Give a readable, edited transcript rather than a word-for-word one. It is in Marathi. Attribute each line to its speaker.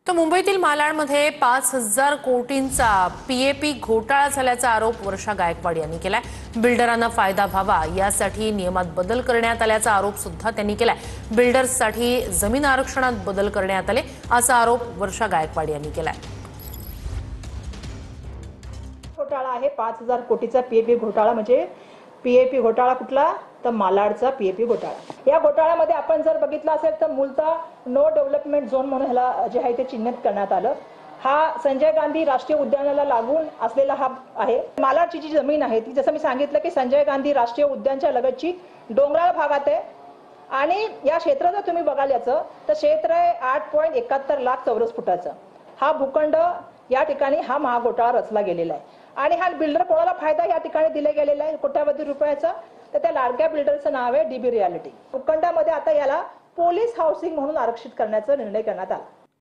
Speaker 1: तर मुंबईतील मालाडमध्ये 5,000 कोटींचा पीएपी घोटाळा झाल्याचा आरोप वर्षा गायकवाड यांनी केलाय। बिल्डरांना फायदा व्हावा यासाठी नियमात बदल करण्यात आल्याचा आरोप सुद्धा त्यांनी केलाय। बिल्डर्ससाठी जमीन आरक्षणात बदल करण्यात आले असा आरोप वर्षा गायकवाड यांनी केलाय।
Speaker 2: घोटाळा आहे 5,000 कोटीचा पीएपी घोटाळा। म्हणजे पीएपी घोटाळा कुठला? तर मालाडचा पीएपी घोटाळा। या घोटाळ्यामध्ये आपण जर बघितलं असेल तर मूलतः नो डेव्हलपमेंट झोन म्हणून ह्याला जे आहे ते चिन्हित करण्यात आलं। हा संजय गांधी राष्ट्रीय उद्यानाला लागून असलेला हा आहे। मालाडची जी जमीन आहे ती जसं मी सांगितलं की संजय गांधी राष्ट्रीय उद्यानच्या लगतची डोंगराळ भागात आहे आणि या क्षेत्राचं तुम्ही बघाल याचं तर क्षेत्र आहे 8.71 लाख चौरस फुटाचं। हा भूखंड या ठिकाणी हा महाघोटाळा रचला गेलेला आहे आणि हा बिल्डर कोणाला फायदा या ठिकाणी दिले गेलेला आहे कोट्यावधी रुपयाचा। तर त्या लाडक्या बिल्डरचं नाव आहे डीबी रियालिटी। भूखंडामध्ये आता याला पोलीस हाऊसिंग म्हणून आरक्षित करण्याचा निर्णय करण्यात आला।